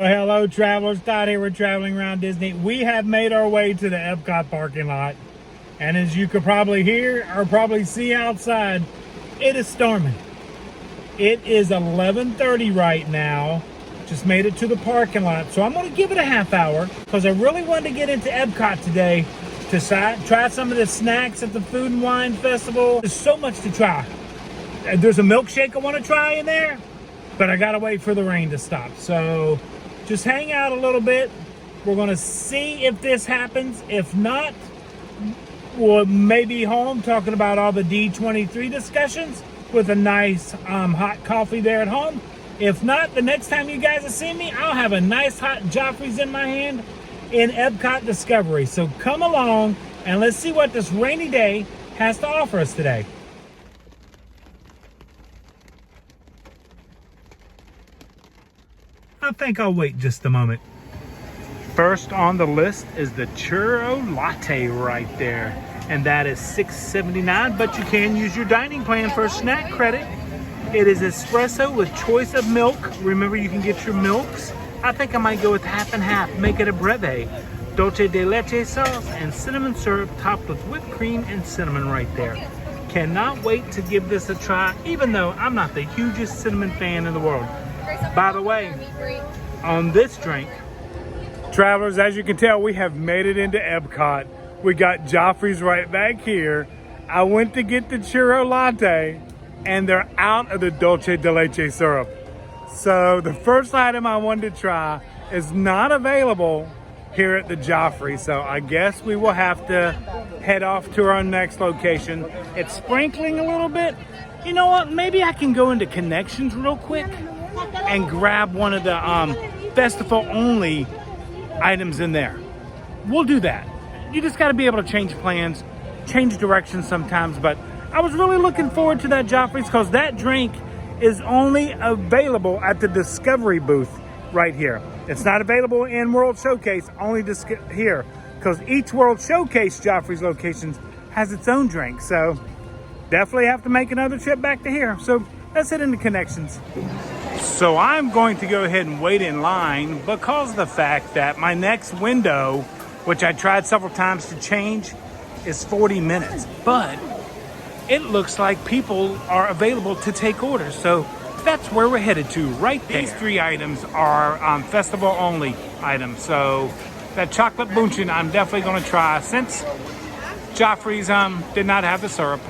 Well, hello travelers, Todd here. We're traveling around Disney. We have made our way to the EPCOT parking lot. And as you could probably hear or probably see outside, it is storming. It is 11:30 right now. Just made it to the parking lot. So I'm going to give it a half hour because I really wanted to get into EPCOT today to try some of the snacks at the Food and Wine Festival. There's so much to try. There's a milkshake I want to try in there, but I got to wait for the rain to stop. So just hang out a little bit. We're going to see if this happens. If not, we'll maybe home talking about all the D23 discussions with a nice hot coffee there at home. If not, the next time you guys will see me, I'll have a nice hot Joffrey's in my hand in EPCOT Discovery. So come along and let's see what this rainy day has to offer us today. I think I'll wait just a moment. First on the list is the Churro Latte right there. And that is $6.79, but you can use your dining plan for a snack credit. It is espresso with choice of milk. Remember, you can get your milks. I think I might go with half and half, make it a breve. Dulce de leche sauce and cinnamon syrup topped with whipped cream and cinnamon right there. Cannot wait to give this a try, even though I'm not the hugest cinnamon fan in the world. By the way, on this drink, travelers, as you can tell, we have made it into EPCOT. We got Joffrey's right back here. I went to get the Churro Latte, and they're out of the Dulce de leche syrup. So the first item I wanted to try is not available here at the Joffrey. So I guess we will have to head off to our next location. It's sprinkling a little bit. You know what? Maybe I can go into Connections real quick and grab one of the festival only items in there. We'll do that. You just got to be able to change plans, change directions sometimes. But I was really looking forward to that Joffrey's because that drink is only available at the Discovery booth right here. It's not available in World Showcase, only here, because each World Showcase Joffrey's locations has its own drink. So definitely have to make another trip back to here. So let's head into Connections. So I'm going to go ahead and wait in line because of the fact that my next window, which I tried several times to change, is 40 minutes. But it looks like people are available to take orders. So that's where we're headed to right there. These three items are festival only items. So that chocolate Bündchen I'm definitely going to try since Joffrey's did not have the syrup.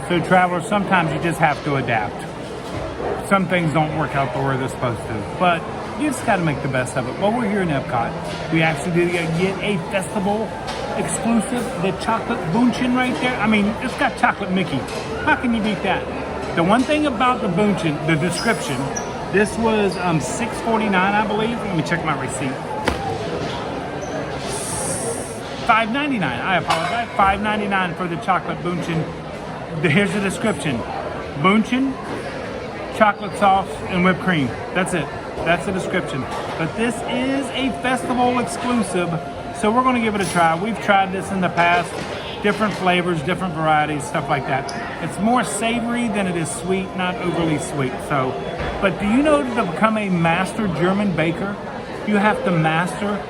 So travelers, sometimes you just have to adapt. Some things don't work out the way they're supposed to, but you just got to make the best of it. Well, we're here in EPCOT. We actually did get a festival exclusive, the chocolate Bündchen right there. I mean, it's got chocolate Mickey. How can you beat that? The one thing about the Bündchen, the description, this was $6.49, I believe. Let me check my receipt. $5.99. I apologize. $5.99 for the chocolate Bündchen. Here's the description: Bündchen, chocolate sauce, and whipped cream. That's it. That's the description. But this is a festival exclusive, so we're going to give it a try. We've tried this in the past, different flavors, different varieties, stuff like that. It's more savory than it is sweet, not overly sweet. So, but do you know to become a master German baker, you have to master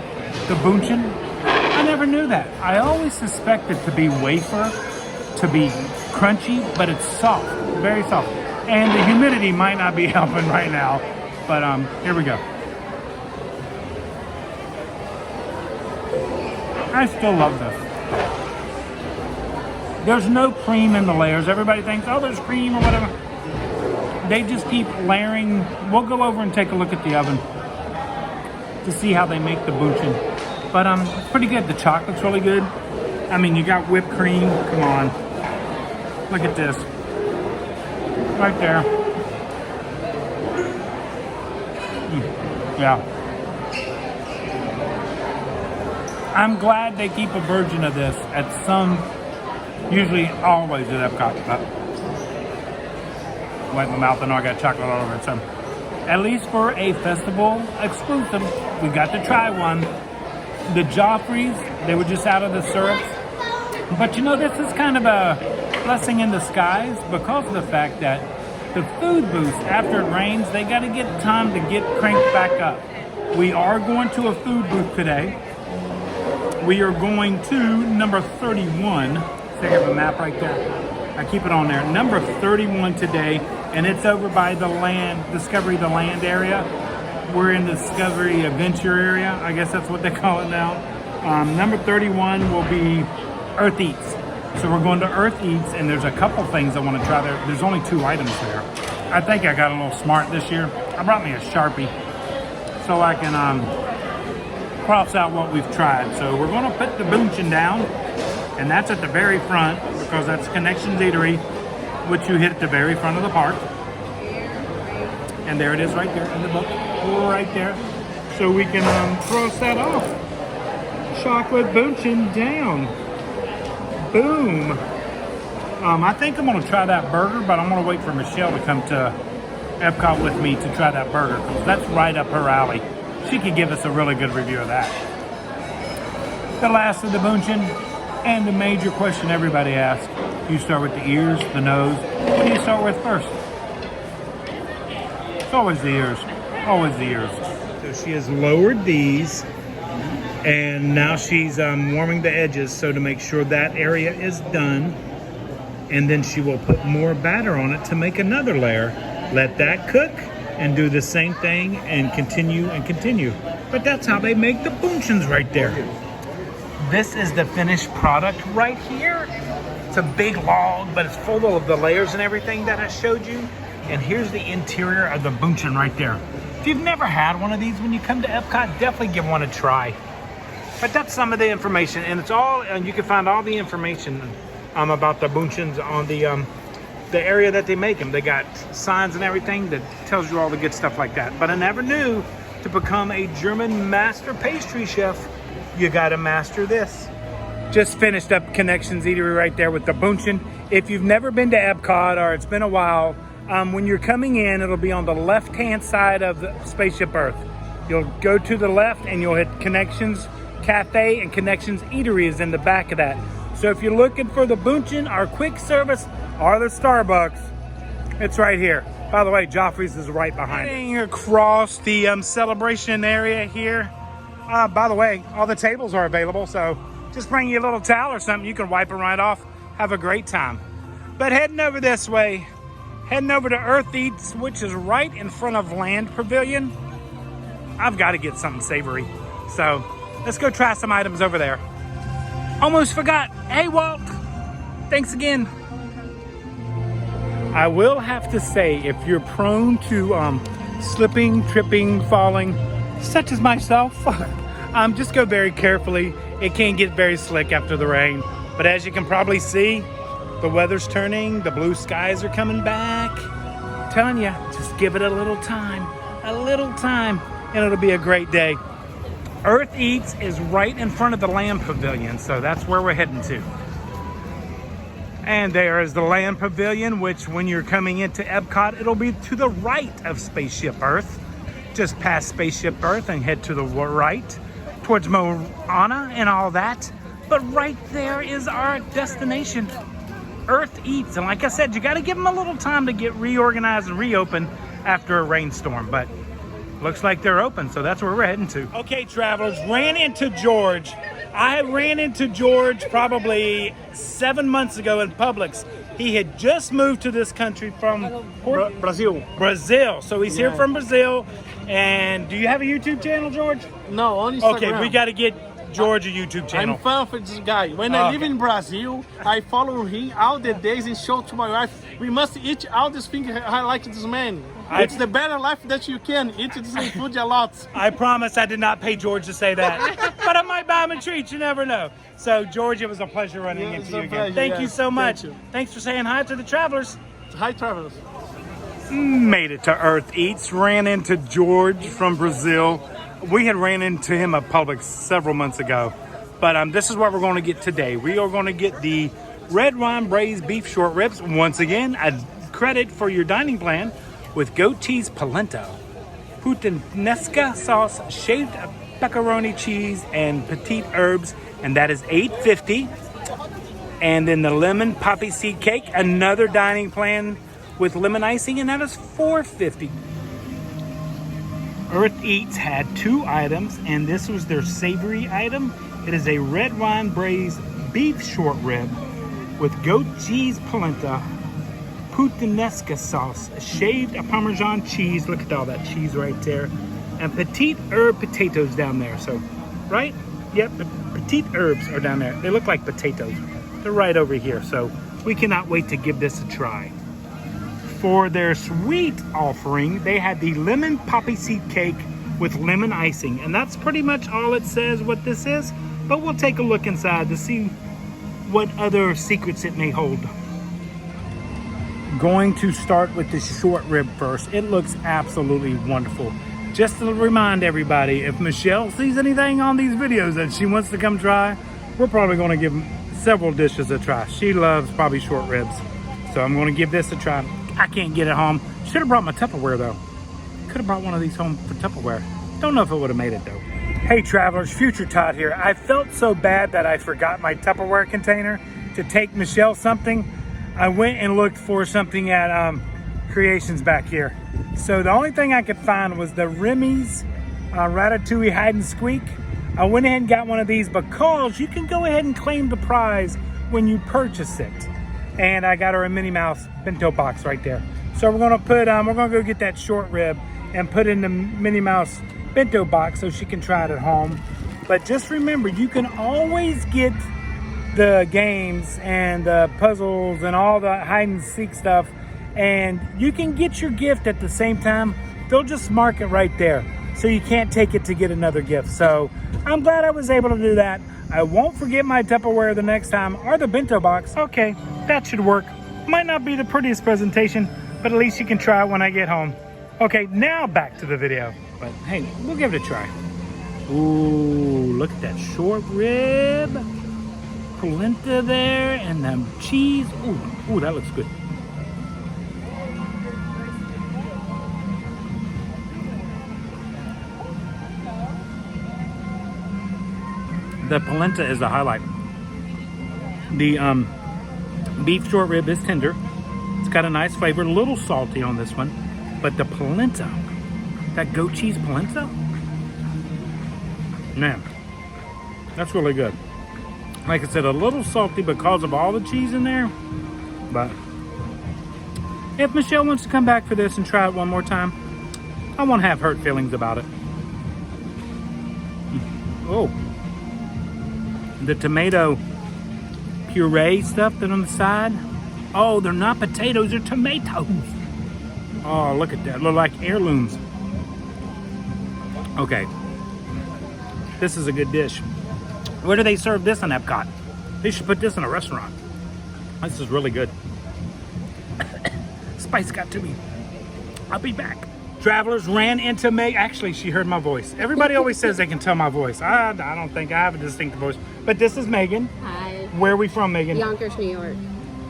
the Bündchen? I never knew that. I always suspected to be wafer, to be crunchy, but it's soft, very soft. And the humidity might not be helping right now, but here we go. I still love this. There's no cream in the layers. Everybody thinks, oh, there's cream or whatever. They just keep layering. We'll go over and take a look at the oven to see how they make the Bündchen. But it's pretty good. The chocolate's really good. I mean, you got whipped cream. Come on. Look at this. Right there. Yeah. I'm glad they keep a version of this at some, usually always at EPCOT. But wet my mouth and I got chocolate all over it. So at least for a festival exclusive, we got to try one. The Joffrey's, they were just out of the syrups. But you know, this is kind of a blessing in disguise because of the fact that the food booths, after it rains, they got to get time to get cranked back up. We are going to a food booth today. We are going to number 31. I have a map right there. I keep it on there. Number 31 today, and it's over by the Discovery the Land area. We're in the Discovery Adventure area. I guess that's what they call it now. Number 31 will be Earth Eats. So we're going to Earth Eats, and there's a couple things I want to try there. There's only 2 items there. I think I got a little smart this year. I brought me a Sharpie so I can cross out what we've tried. So we're going to put the Bündchen down, and that's at the very front because that's Connections Eatery, which you hit at the very front of the park. And there it is right there in the book, right there. So we can cross that off. Chocolate Bündchen down. Boom. I think I'm going to try that burger, but I'm going to wait for Michelle to come to EPCOT with me to try that burger because that's right up her alley. She could give us a really good review of that. The last of the Bündchen, and the major question everybody asks. You start with the ears, the nose. What do you start with first? It's always the ears. Always the ears. So she has lowered these, and now she's warming the edges so to make sure that area is done. And then she will put more batter on it to make another layer. Let that cook and do the same thing and continue and continue. But that's how they make the Bündchens right there. This is the finished product right here. It's a big log, but it's full of the layers and everything that I showed you. And here's the interior of the Bündchen right there. If you've never had one of these when you come to EPCOT, definitely give one a try. But that's some of the information, and it's all, and you can find all the information about the Bündchens on the area that they make them. They got signs and everything that tells you all the good stuff like that. But I never knew to become a German master pastry chef, you gotta master this. Just finished up Connections Eatery right there with the Bündchen. If you've never been to EPCOT or it's been a while, when you're coming in, it'll be on the left-hand side of the Spaceship Earth. You'll go to the left and you'll hit Connections Cafe, and Connections Eatery is in the back of that. So if you're looking for the Bündchen, our quick service, or the Starbucks, it's right here. By the way, Joffrey's is right behind it. Across the celebration area here. By the way, all the tables are available, so just bring you a little towel or something. You can wipe them right off. Have a great time. But heading over this way, heading over to Earth Eats, which is right in front of Land Pavilion. I've got to get something savory. So let's go try some items over there. Almost forgot. Hey, Walt. Thanks again. I will have to say, if you're prone to slipping, tripping, falling, such as myself, just go very carefully. It can get very slick after the rain. But as you can probably see, the weather's turning. The blue skies are coming back. I'm telling you, just give it a little time, and it'll be a great day. Earth Eats is right in front of the Land Pavilion, so that's where we're heading to. And there is the Land Pavilion, which when you're coming into EPCOT, it'll be to the right of Spaceship Earth. Just past Spaceship Earth and head to the right, towards Moana and all that. But right there is our destination, Earth Eats. And like I said, you gotta give them a little time to get reorganized and reopen after a rainstorm. But looks like they're open, so that's where we're heading to. Okay, travelers, ran into George. I ran into George probably 7 months ago in Publix. He had just moved to this country from Brazil. Brazil. So he's here from Brazil. And do you have a YouTube channel, George? No, on Instagram. Okay, we got to get George a YouTube channel. I'm fan of this guy. When I live in Brazil, I follow him all the days and show to my wife, we must eat all these things I like this man. It's the better life that you can eat this food a lot. I promise I did not pay George to say that. But I might buy him a treat, you never know. So George, it was a pleasure running into you again. Thank you so much. Thanks for saying hi to the travelers. Hi, travelers. Made it to Earth Eats, ran into George from Brazil. We had ran into him at Publix several months ago. But this is what we're going to get today. We are going to get the red wine-braised beef short ribs. Once again, a credit for your dining plan with goat cheese polenta, puttanesca sauce, shaved pepperoni cheese, and petite herbs, and that is $8.50. And then the lemon Poppyseed cake, another dining plan with lemon icing, and that is $4.50. Earth Eats had 2 items, and this was their savory item. It is a red wine braised beef short rib with goat cheese polenta, puttanesca sauce, shaved Parmesan cheese. Look at all that cheese right there. And petite herb potatoes down there. So, right? Yep, the petite herbs are down there. They look like potatoes. They're right over here. So, we cannot wait to give this a try. For their sweet offering, they had the lemon poppyseed cake with lemon icing. And that's pretty much all it says what this is. But we'll take a look inside to see what other secrets it may hold. Going to start with the short rib first. It looks absolutely wonderful. Just to remind everybody, if Michelle sees anything on these videos that she wants to come try, we're probably going to give several dishes a try. She loves probably short ribs. So I'm going to give this a try. I can't get it home. Should have brought my Tupperware though. Could have brought one of these home for Tupperware. Don't know if it would have made it though. Hey travelers, Future Todd here. I felt so bad that I forgot my Tupperware container to take Michelle something. I went and looked for something at Creations back here. So the only thing I could find was the Remy's Ratatouille Hide and Squeak. I went ahead and got one of these because you can go ahead and claim the prize when you purchase it. And I got her a Minnie Mouse bento box right there. So we're gonna put, we're gonna go get that short rib and put in the Minnie Mouse bento box so she can try it at home. But just remember, you can always get the games and the puzzles and all the hide and seek stuff, and you can get your gift at the same time. They'll just mark it right there, so you can't take it to get another gift. So I'm glad I was able to do that. I won't forget my Tupperware the next time, or the bento box. Okay, that should work. Might not be the prettiest presentation, but at least you can try it when I get home. Okay, now back to the video. But hey, we'll give it a try. Ooh, look at that short rib. Polenta there, and the cheese. Ooh, that looks good. The polenta is the highlight. The beef short rib is tender. It's got a nice flavor, a little salty on this one. But the polenta, that goat cheese polenta, man, that's really good. Like I said, a little salty because of all the cheese in there. But if Michelle wants to come back for this and try it one more time, I won't have hurt feelings about it. Oh, the tomato puree stuff that's on the side. Oh, they're not potatoes, they're tomatoes. Oh, look at that. Look like heirlooms. Okay. This is a good dish. Where do they serve this in EPCOT? They should put this in a restaurant. This is really good. Spice got to me. I'll be back. Travelers ran into Meg. Actually, she heard my voice. Everybody always says they can tell my voice. I don't think I have a distinct voice. But this is Megan. Hi. Where are we from, Megan? Yonkers, New York.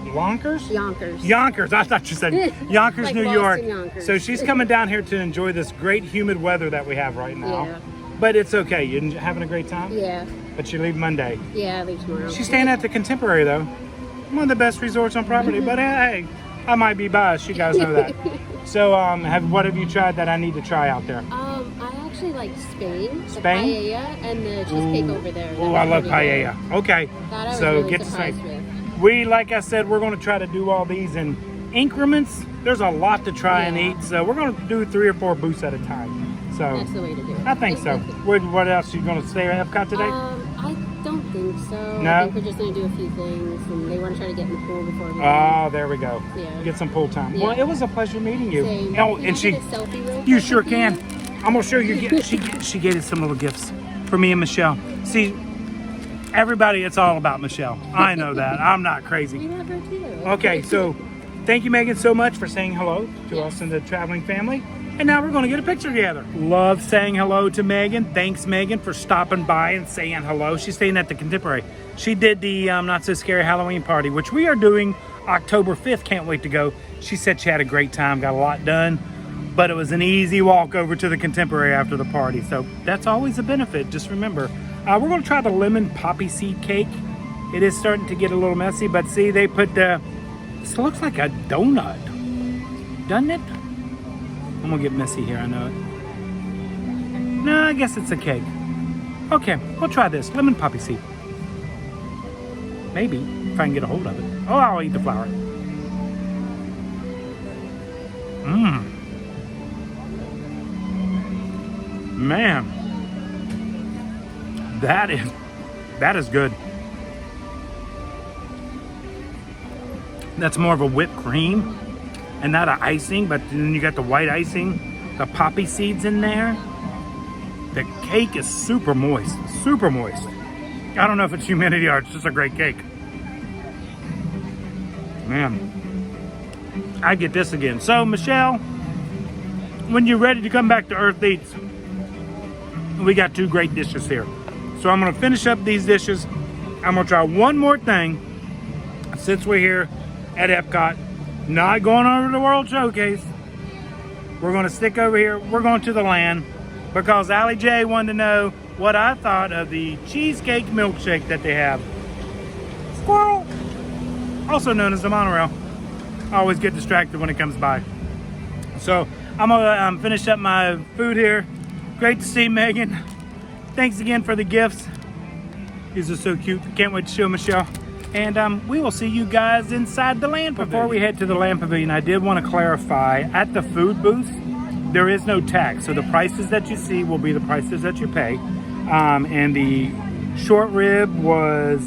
Yonkers? Yonkers. Yonkers. I thought you said Yonkers, Like New Boston, York. Yonkers. So she's coming down here to enjoy this great humid weather that we have right now. Yeah. But it's okay. You're having a great time? Yeah. But you leave Monday. Yeah, I leave tomorrow. She's staying at the Contemporary, though. One of the best resorts on property. But hey, I might be biased. You guys know that. So, what have you tried that I need to try out there? I actually like Spain. The Spain? paella and the cheesecake over there. Oh, I love paella. Okay. That I was So really get to surprised Spain. with. Like I said, we're going to try to do all these in increments. There's a lot to try and Yeah. eat. So we're going to do 3 or 4 booths at a time. So That's the way to do it. I think so. What else? You going to stay at EPCOT today? I don't think so. No? I think we're just going to do a few things, and they want to try to get in the pool before we Oh, there we go. Yeah. Get some pool time. Yeah. Well, it was a pleasure meeting you. Same. Oh, Can I and she, get a selfie real you quick sure with can. you? I'm gonna show you. She gave us some little gifts for me and Michelle. See, everybody, it's all about Michelle. I know that. I'm not crazy. We love her too. Okay, so thank you, Megan, so much for saying hello to Yes. us and the traveling family. And now we're going to get a picture together. Love saying hello to Megan. Thanks, Megan, for stopping by and saying hello. She's staying at the Contemporary. She did the Not So Scary Halloween party, which we are doing October 5th. Can't wait to go. She said she had a great time, got a lot done, but it was an easy walk over to the Contemporary after the party. So that's always a benefit. Just remember, we're going to try the lemon poppyseed cake. It is starting to get a little messy, but see, they put this looks like a donut, doesn't it? I'm gonna get messy here, I know it. No, I guess it's a cake. Okay, we'll try this. Lemon poppy seed. Maybe, if I can get a hold of it. Oh, I'll eat the flour. Mmm. Man. That is good. That's more of a whipped cream and not an icing, but then you got the white icing, the poppy seeds in there. The cake is super moist, super moist. I don't know if it's humidity or it's just a great cake. Man, I get this again. So Michelle, when you're ready to come back to Earth Eats, we got 2 great dishes here. So I'm gonna finish up these dishes. I'm gonna try one more thing since we're here at EPCOT. Not going over to the World Showcase. We're gonna stick over here. We're going to the land because Allie J wanted to know what I thought of the cheesecake milkshake that they have. Squirrel, also known as the monorail. I always get distracted when it comes by. So I'm gonna finish up my food here. Great to see Megan. Thanks again for the gifts. These are so cute. Can't wait to show Michelle. And we will see you guys inside the land pavilion. Before we head to the land pavilion, I did want to clarify, at the food booth, there is no tax. So the prices that you see will be the prices that you pay. And the short rib was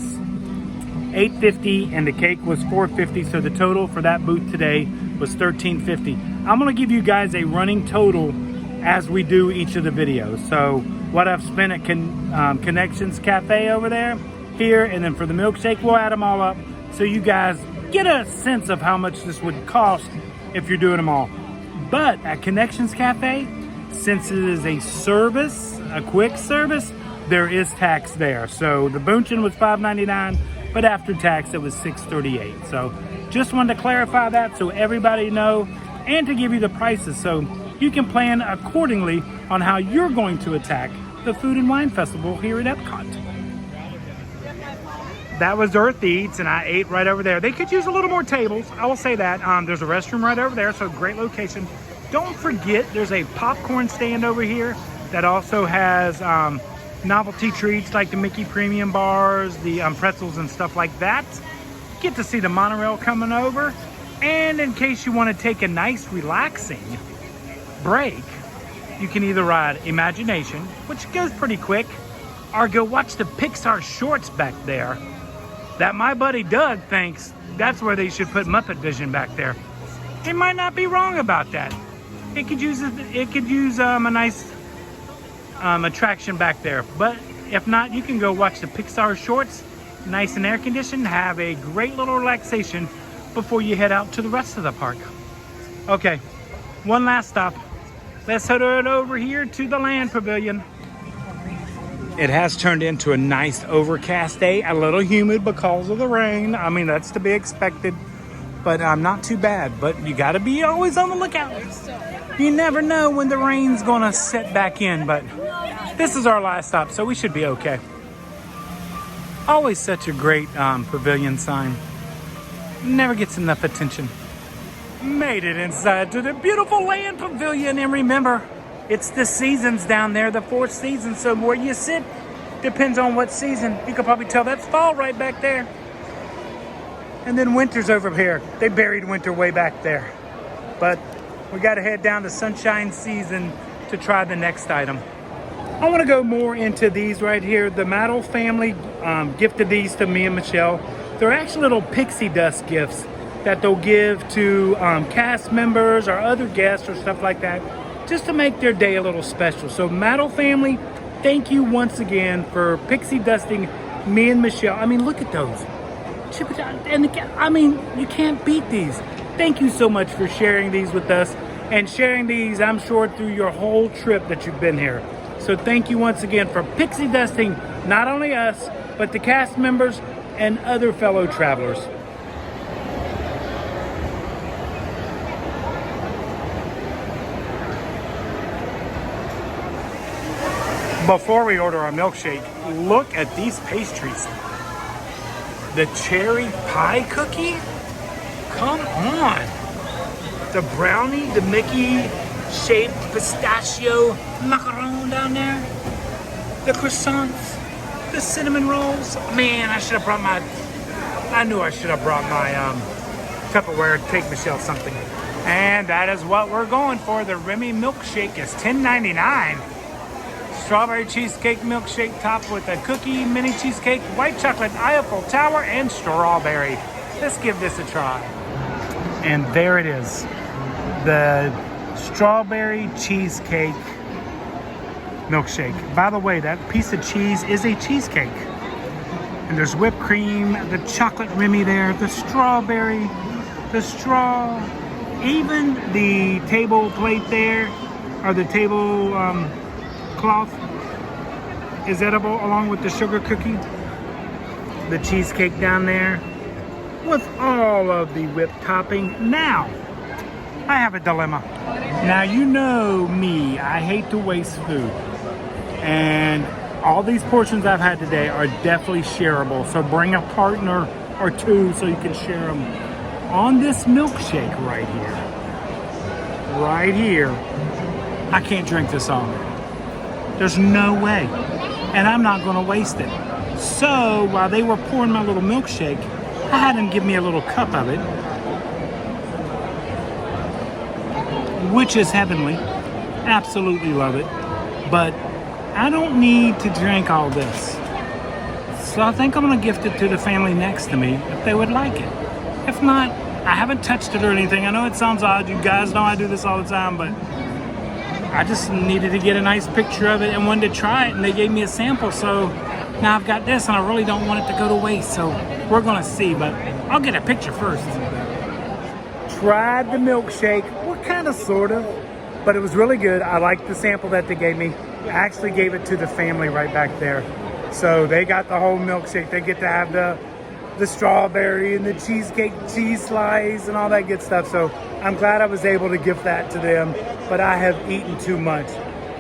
$8.50 and the cake was $4.50. So the total for that booth today was $13.50. I'm gonna give you guys a running total as we do each of the videos. So what I've spent at Connections Cafe over there, here, and then for the milkshake, we'll add them all up so you guys get a sense of how much this would cost if you're doing them all. But at Connections Cafe, since it is a service, a quick service, there is tax there. So the Bündchen was $5.99, but after tax it was $6.38. So just wanted to clarify that so everybody know, and to give you the prices so you can plan accordingly on how you're going to attack the Food and Wine Festival here at EPCOT. That was Earth Eats, and I ate right over there. They could use a little more tables, I will say that. There's a restroom right over there, so great location. Don't forget, there's a popcorn stand over here that also has novelty treats like the Mickey Premium bars, the pretzels and stuff like that. Get to see the monorail coming over. And in case you want to take a nice relaxing break, you can either ride Imagination, which goes pretty quick, or go watch the Pixar shorts back there that my buddy Doug thinks that's where they should put Muppet Vision back there. He might not be wrong about that. It could use a nice attraction back there. But if not, you can go watch the Pixar shorts, nice and air conditioned, have a great little relaxation before you head out to the rest of the park. Okay, one last stop. Let's head over here to the land pavilion. It has turned into a nice overcast day, a little humid because of the rain. I mean, that's to be expected, but not too bad. But you gotta be always on the lookout. You never know when the rain's gonna set back in, but this is our last stop, so we should be okay. Always such a great pavilion sign. Never gets enough attention. Made it inside to the beautiful land pavilion, and remember, it's the seasons down there, the 4 seasons, so where you sit depends on what season. You can probably tell that's fall right back there. And then winter's over here. They buried winter way back there. But we gotta head down to sunshine season to try the next item. I wanna go more into these right here. The Maddle family gifted these to me and Michelle. They're actually little pixie dust gifts that they'll give to cast members or other guests or stuff like that, just to make their day a little special. So Maddle family, thank you once again for pixie dusting me and Michelle. I mean, look at those. And I mean, you can't beat these. Thank you so much for sharing these with us and sharing these, I'm sure, through your whole trip that you've been here. So thank you once again for pixie dusting not only us, but the cast members and other fellow travelers. Before we order our milkshake, look at these pastries. The cherry pie cookie? Come on. The brownie, the Mickey shaped pistachio macaron. down there, the croissants, the cinnamon rolls. Man, I should have brought my, I knew I should have brought my Tupperware to take Michelle something. And that is what we're going for. The Remy milkshake is $10.99. Strawberry cheesecake milkshake topped with a cookie, mini cheesecake, white chocolate Eiffel Tower, and strawberry. Let's give this a try. And there it is. The strawberry cheesecake milkshake. By the way, that piece of cheese is a cheesecake. And there's whipped cream, the chocolate Remy there, the strawberry, the straw, even the table plate there, or the table cloth is edible along with the sugar cookie. The cheesecake down there with all of the whipped topping. Now, I have a dilemma. Now, you know me, I hate to waste food. And all these portions I've had today are definitely shareable. So bring a partner or two so you can share them. On this milkshake right here, I can't drink this all. There's no way. And I'm not gonna waste it. So while they were pouring my little milkshake, I had them give me a little cup of it, which is heavenly. Absolutely love it. But I don't need to drink all this. So I think I'm gonna gift it to the family next to me if they would like it. If not, I haven't touched it or anything. I know it sounds odd. You guys know I do this all the time, but I just needed to get a nice picture of it and wanted to try it, and they gave me a sample. So now I've got this, and I really don't want it to go to waste. So we're gonna see, but I'll get a picture first. Tried the milkshake, well, kind of, sort of, but it was really good. I liked the sample that they gave me. I actually gave it to the family right back there. So they got the whole milkshake. They get to have the strawberry and the cheesecake cheese slice and all that good stuff. So I'm glad I was able to gift that to them, but I have eaten too much.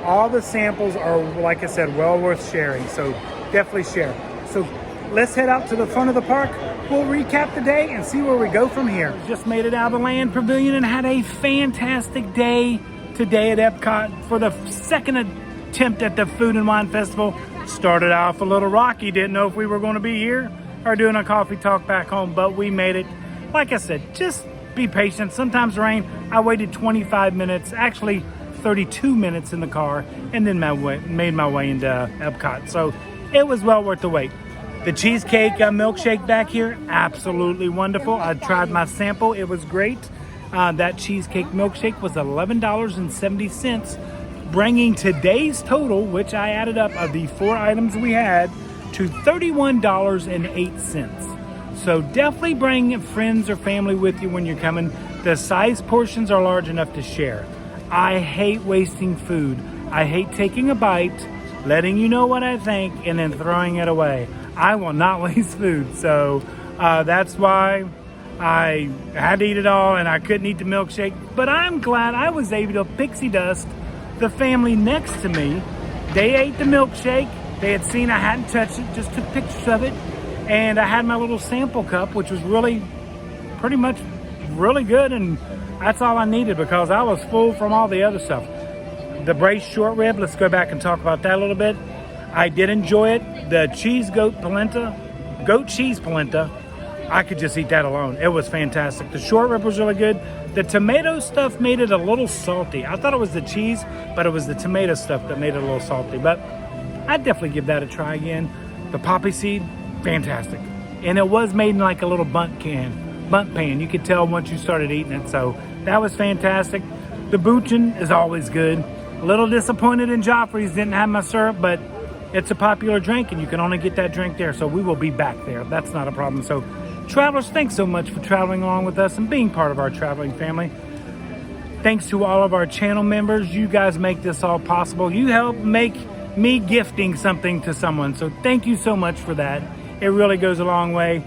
All the samples are, like I said, well worth sharing. So definitely share. So let's head out to the front of the park. We'll recap the day and see where we go from here. Just made it out of the Land Pavilion and had a fantastic day today at EPCOT for the second attempt at the Food and Wine Festival. Started off a little rocky, didn't know if we were going to be here or doing a coffee talk back home, but we made it. Like I said, just be patient. Sometimes rain. I waited 25 minutes, actually 32 minutes in the car, and then made my way into EPCOT. So it was well worth the wait. The cheesecake milkshake back here, absolutely wonderful. I tried my sample. It was great. That cheesecake milkshake was $11.70, bringing today's total, which I added up of the 4 items we had, to $31.08. So definitely bring friends or family with you when you're coming. The size portions are large enough to share. I hate wasting food. I hate taking a bite, letting you know what I think, and then throwing it away. I will not waste food. So that's why I had to eat it all, and I couldn't eat the milkshake. But I'm glad I was able to pixie dust the family next to me. They ate the milkshake. They had seen I hadn't touched it, just took pictures of it. And I had my little sample cup, which was pretty much really good. And that's all I needed because I was full from all the other stuff. The braised short rib, let's go back and talk about that a little bit. I did enjoy it. The goat cheese polenta, I could just eat that alone. It was fantastic. The short rib was really good. The tomato stuff made it a little salty. I thought it was the cheese, but it was the tomato stuff that made it a little salty. But I'd definitely give that a try again. The Poppyseed, fantastic. And it was made in like a little bunt pan. You could tell once you started eating it. So that was fantastic. The Bündchen is always good. A little disappointed in Joffrey's didn't have my syrup, but it's a popular drink and you can only get that drink there. So we will be back there. That's not a problem. So travelers, thanks so much for traveling along with us and being part of our traveling family. Thanks to all of our channel members. You guys make this all possible. You help make me gifting something to someone. So thank you so much for that. It really goes a long way.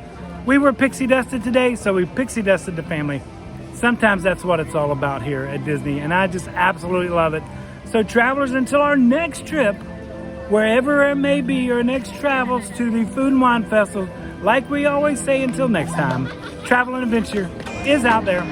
We were pixie dusted today, so we pixie dusted the family. Sometimes that's what it's all about here at Disney, and I just absolutely love it. So travelers, until our next trip, wherever it may be, your next travels to the Food and Wine Festival, like we always say, until next time, travel and adventure is out there.